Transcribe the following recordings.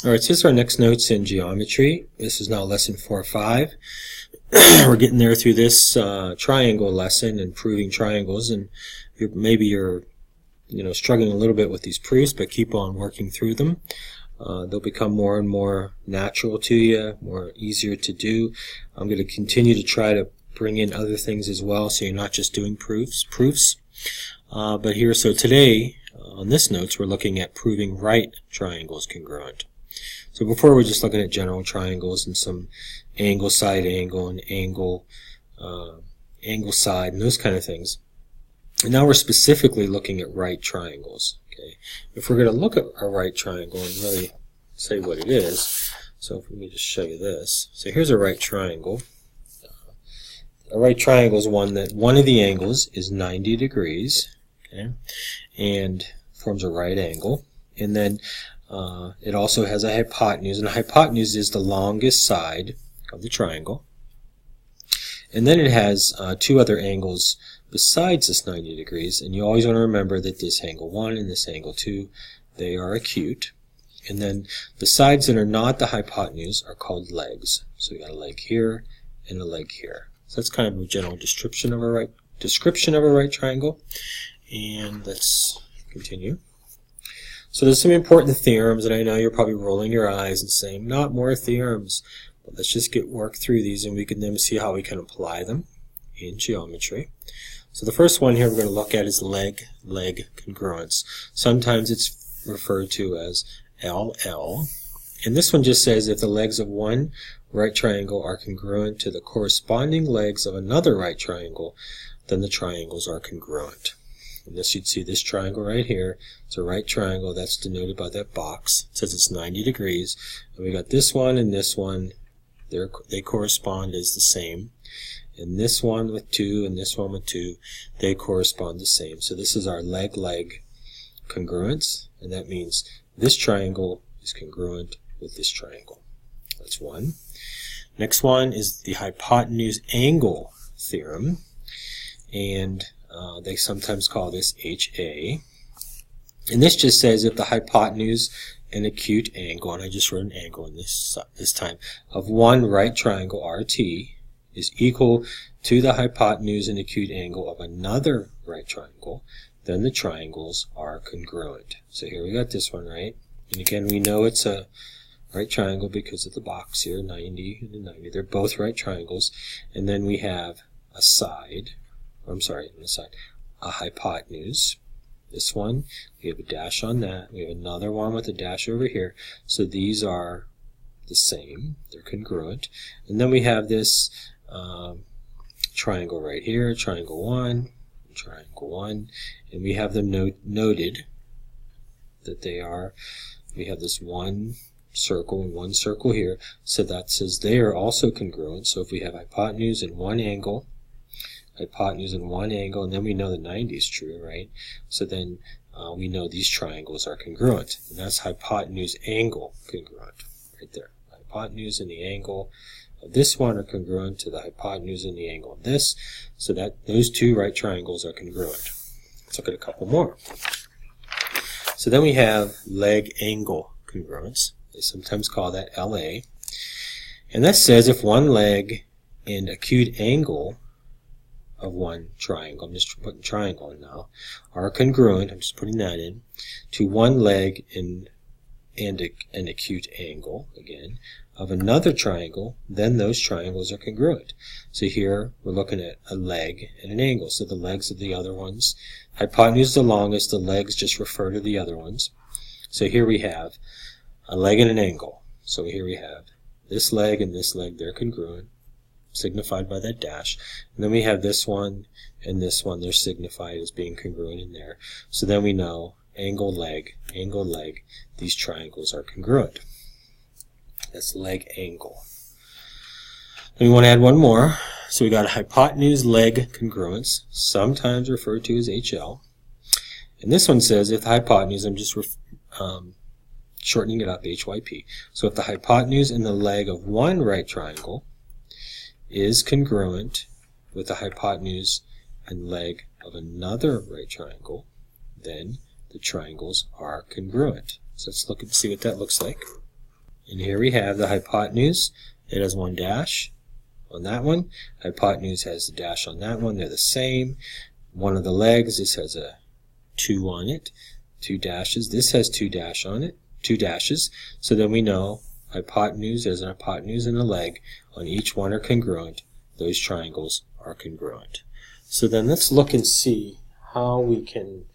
Alright, so this is our next notes in geometry. This is now lesson 4 or 5. We're getting there through this triangle lesson and proving triangles, and maybe you're struggling a little bit with these proofs, but keep on working through them. They'll become more and more natural to you, more easier to do. I'm going to continue to try to bring in other things as well, so you're not just doing proofs. But here, so today on this notes, we're looking at proving right triangles congruent. So before we're just looking at general triangles and some angle, side angle, and angle, angle side, and those kind of things. And now we're specifically looking at right triangles. Okay, if we're going to look at a right triangle and really say what it is, so let me just show you this. So here's a right triangle. A right triangle is one that one of the angles is 90 degrees, okay, and forms a right angle, and then it also has a hypotenuse, and the hypotenuse is the longest side of the triangle. And then it has two other angles besides this 90 degrees, and you always want to remember that this angle 1 and this angle 2, they are acute. And then the sides that are not the hypotenuse are called legs. So we got a leg here and a leg here. So that's kind of a general description of a right triangle. And let's continue. So there's some important theorems, and I know you're probably rolling your eyes and saying, not more theorems. But let's just work through these, and we can then see how we can apply them in geometry. So the first one here we're going to look at is leg-leg congruence. Sometimes it's referred to as LL. And this one just says if the legs of one right triangle are congruent to the corresponding legs of another right triangle, then the triangles are congruent. And this, you'd see this triangle right here. It's a right triangle that's denoted by that box. It says it's 90 degrees. And we got this one and this one. They correspond as the same. And this one with 2 and this one with 2, they correspond the same. So this is our leg-leg congruence. And that means this triangle is congruent with this triangle. That's one. Next one is the hypotenuse angle theorem. And they sometimes call this HA. And this just says if the hypotenuse and acute angle, and I just wrote an angle in this time, of one right triangle RT is equal to the hypotenuse and acute angle of another right triangle, then the triangles are congruent. So here we got this one, right? And again, we know it's a right triangle because of the box here, 90 and 90. They're both right triangles. And then we have a side, a hypotenuse. This one, we have a dash on that. We have another one with a dash over here. So these are the same. They're congruent. And then we have this triangle right here, triangle 1, and we have them noted that they are, we have this one circle and one circle here. So that says they are also congruent. So if we have hypotenuse and one angle, and then we know the 90 is true, right? So then we know these triangles are congruent, and that's hypotenuse angle congruent right there. Hypotenuse and the angle of this one are congruent to the hypotenuse and the angle of this, so that those two right triangles are congruent. Let's look at a couple more. So then we have leg angle congruence. They sometimes call that LA, and that says if one leg and acute angle of one triangle, I'm just putting triangle in now, are congruent, I'm just putting that in, to one leg and an acute angle, again, of another triangle, then those triangles are congruent. So here we're looking at a leg and an angle. So the legs of the other ones, hypotenuse is the longest, the legs just refer to the other ones. So here we have a leg and an angle. So here we have this leg and this leg, they're congruent, signified by that dash. And then we have this one and this one, they're signified as being congruent in there. So then we know angle, leg, these triangles are congruent. That's leg angle. Then we want to add one more. So we got a hypotenuse leg congruence, sometimes referred to as HL. And this one says if the hypotenuse, I'm just shortening it up, HYP. So if the hypotenuse and the leg of one right triangle is congruent with the hypotenuse and leg of another right triangle, then the triangles are congruent. So let's look and see what that looks like. And here we have the hypotenuse. It has one dash on that one. Hypotenuse has the dash on that one. They're the same. One of the legs, this has a 2 on it, 2 dashes. This has 2 dash on it, 2 dashes. So then we know hypotenuse, there's an hypotenuse and a leg on each one are congruent. Those triangles are congruent. So then let's look and see how we can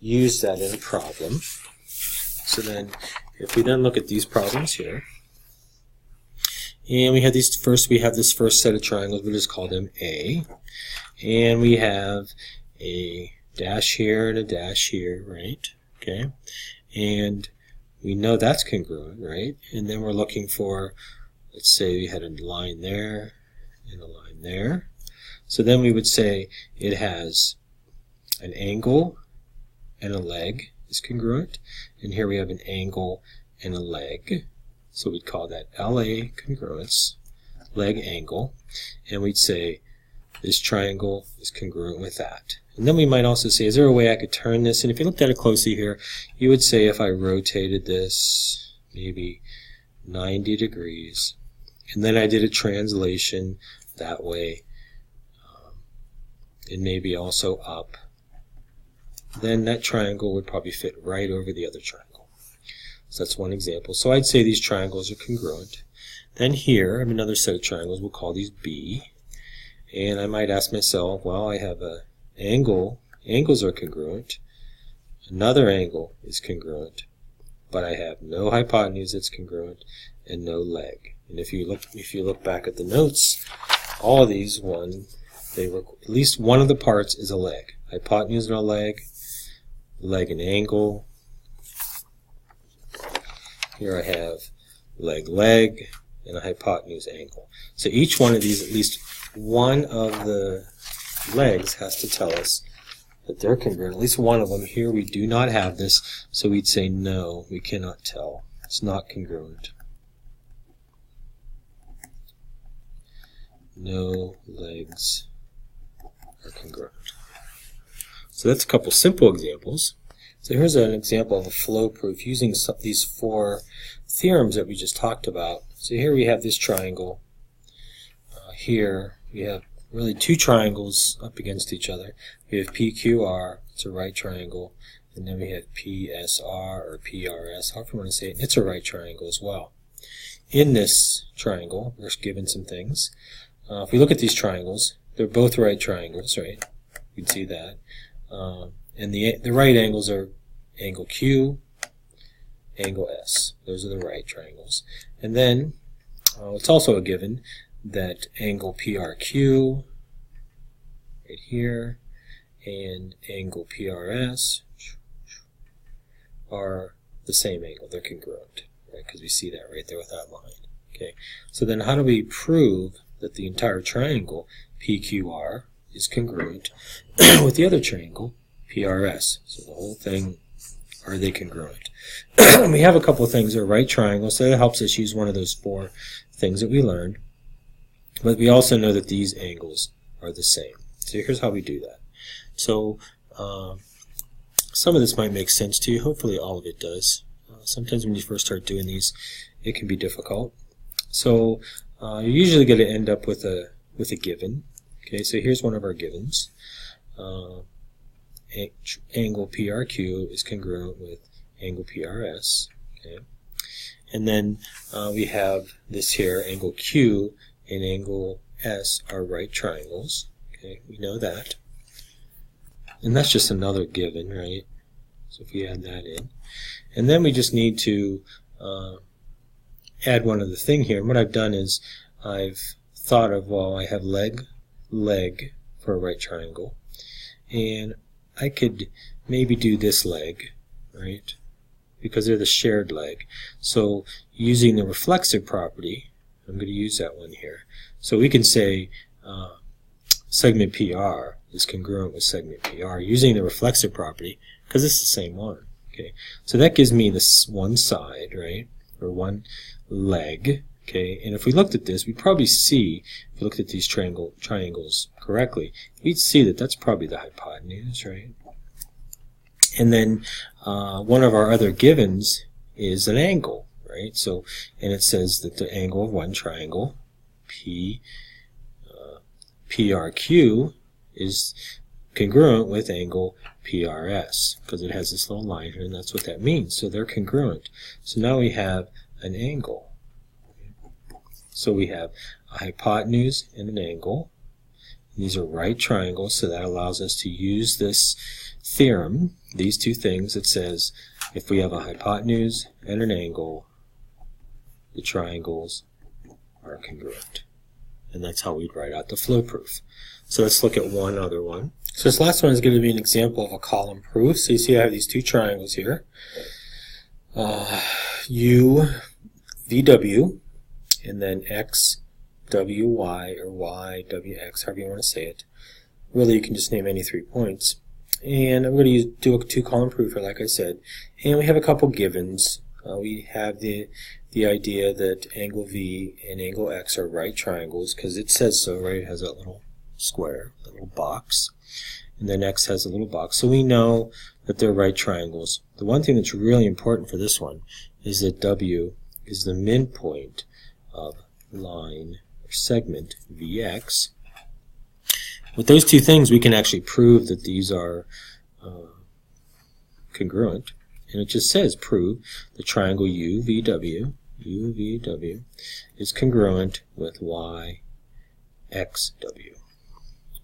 use that in a problem. So then if we then look at these problems here, and we have these first, we have this first set of triangles, we'll just call them A, and we have a dash here and a dash here, right? Okay, and we know that's congruent, right? And then we're looking for, let's say we had a line there and a line there. So then we would say it has an angle and a leg is congruent, and here we have an angle and a leg. So we'd call that LA congruence, leg angle, and we'd say this triangle is congruent with that. And then we might also say, is there a way I could turn this? And if you looked at it closely here, you would say if I rotated this maybe 90 degrees, and then I did a translation that way, and maybe also up, then that triangle would probably fit right over the other triangle. So that's one example. So I'd say these triangles are congruent. Then here, I have another set of triangles. We'll call these B. And I might ask myself, well, I have an angle. Angles are congruent. Another angle is congruent. But I have no hypotenuse that's congruent and no leg. And if you look back at the notes, all of these at least one of the parts is a leg. Hypotenuse and a leg and angle. Here I have leg, and a hypotenuse angle. So each one of these, at least one of the legs has to tell us that they're congruent. At least one of them. Here we do not have this, so we'd say no, we cannot tell. It's not congruent. No legs are congruent. So that's a couple simple examples. So here's an example of a flow proof using these 4 theorems that we just talked about. So here we have this triangle. Here we have really 2 triangles up against each other. We have PQR, it's a right triangle, and then we have PSR or PRS, however you want to say it, it's a right triangle as well. In this triangle, we're given some things. If we look at these triangles, they're both right triangles, right? You can see that. And the right angles are angle Q, angle S. Those are the right triangles. And then it's also a given that angle PRQ right here and angle PRS are the same angle. They're congruent, right? Because we see that right there with that line. Okay. So then how do we prove that the entire triangle PQR is congruent with the other triangle PRS? So the whole thing, are they congruent? We have a couple of things. They're right triangles, so that helps us use one of those 4 things that we learned. But we also know that these angles are the same. So here's how we do that. So some of this might make sense to you. Hopefully all of it does. Sometimes when you first start doing these, it can be difficult. So you're usually going to end up with a given. Okay, so here's one of our givens. Angle PRQ is congruent with angle PRS. Okay, and then we have this here, angle Q and angle S are right triangles. Okay, we know that. And that's just another given, right? So if we add that in. And then we just need to add one other thing here. And what I've done is I've thought of, well, I have leg for a right triangle. And I could maybe do this leg, right? Because they're the shared leg. So using the reflexive property, I'm going to use that one here. So we can say segment PR is congruent with segment PR using the reflexive property because it's the same one. Okay, so that gives me this one side, right, or one leg. Okay, and if we looked at this, we'd probably see, if we looked at these triangles correctly, we'd see that that's probably the hypotenuse, right? And then one of our other givens is an angle, right? So, and it says that the angle of one triangle, PRQ, is congruent with angle PRS, because it has this little line here, and that's what that means. So they're congruent. So now we have an angle. So we have a hypotenuse and an angle. These are right triangles, so that allows us to use this theorem, these two things. It says if we have a hypotenuse and an angle, the triangles are congruent. And that's how we'd write out the flow proof. So let's look at one other one. So this last one is going to be an example of a column proof. So you see I have these two triangles here. U, VW, and then X, WY, or Y, WX, however you want to say it. Really, you can just name any 3 points. And I'm going to do a two-column proof here, like I said. And we have a couple givens. We have the idea that angle V and angle X are right triangles, because it says so, right? It has that little square, that little box. And then X has a little box. So we know that they're right triangles. The one thing that's really important for this one is that W is the midpoint of line or segment VX. With those two things, we can actually prove that these are congruent. And it just says prove the triangle UVW is congruent with YXW.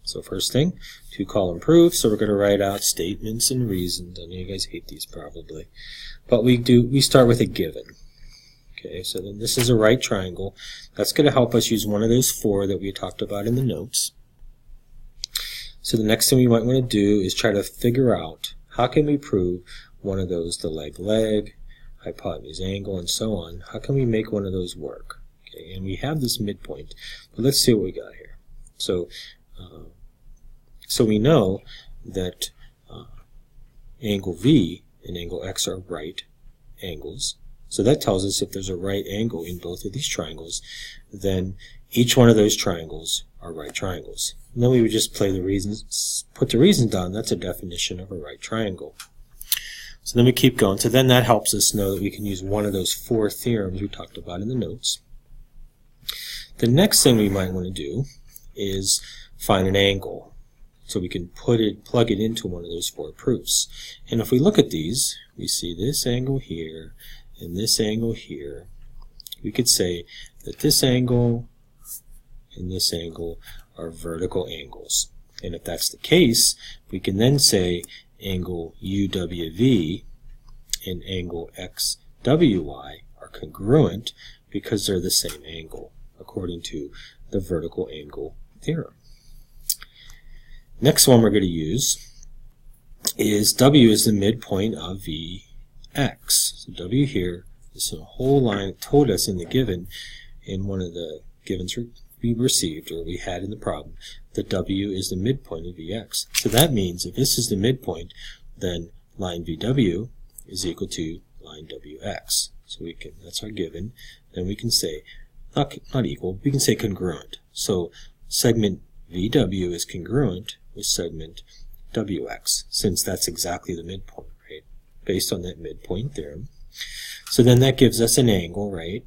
So first thing, two-column proof. So we're going to write out statements and reasons. I know you guys hate these probably, but we start with a given. Okay, so then this is a right triangle. That's going to help us use one of those four that we talked about in the notes. So the next thing we might want to do is try to figure out how can we prove one of those, the leg, hypotenuse, angle, and so on. How can we make one of those work? Okay, and we have this midpoint, but let's see what we got here. So, so we know that angle V and angle X are right angles. So that tells us if there's a right angle in both of these triangles, then each one of those triangles are right triangles. And then we would just play the reasons, put the reasons down. That's a definition of a right triangle. So then we keep going. So then that helps us know that we can use one of those four theorems we talked about in the notes. The next thing we might want to do is find an angle. So we can plug it into one of those four proofs. And if we look at these, we see this angle here and this angle here. We could say that this angle and this angle are vertical angles. And if that's the case, we can then say angle UWV and angle XWY are congruent because they're the same angle, according to the vertical angle theorem. Next one we're going to use is W is the midpoint of VX. So W here, this whole line told us in the given, in one of the givens we received or we had in the problem, that W is the midpoint of VX. So that means if this is the midpoint, then line VW is equal to line WX. So we can, that's our given. Then we can say, not equal, we can say congruent. So segment VW is congruent with segment WX, since that's exactly the midpoint, right? Based on that midpoint theorem. So then that gives us an angle, right?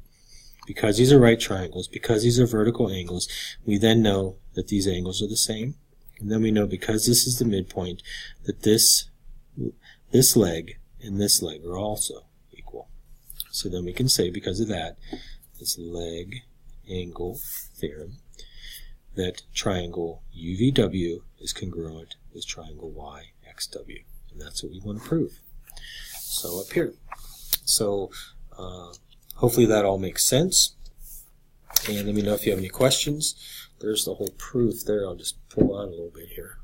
Because these are right triangles, because these are vertical angles, we then know that these angles are the same. And then we know because this is the midpoint that this leg and this leg are also equal. So then we can say, because of that, this leg angle theorem, that triangle UVW is congruent with triangle YXW. And that's what we want to prove. So up here. So hopefully that all makes sense. And let me know if you have any questions. There's the whole proof there. I'll just pull out a little bit here.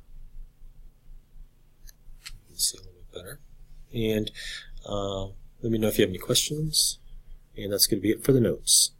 Let's see a little bit better. And let me know if you have any questions. And that's going to be it for the notes.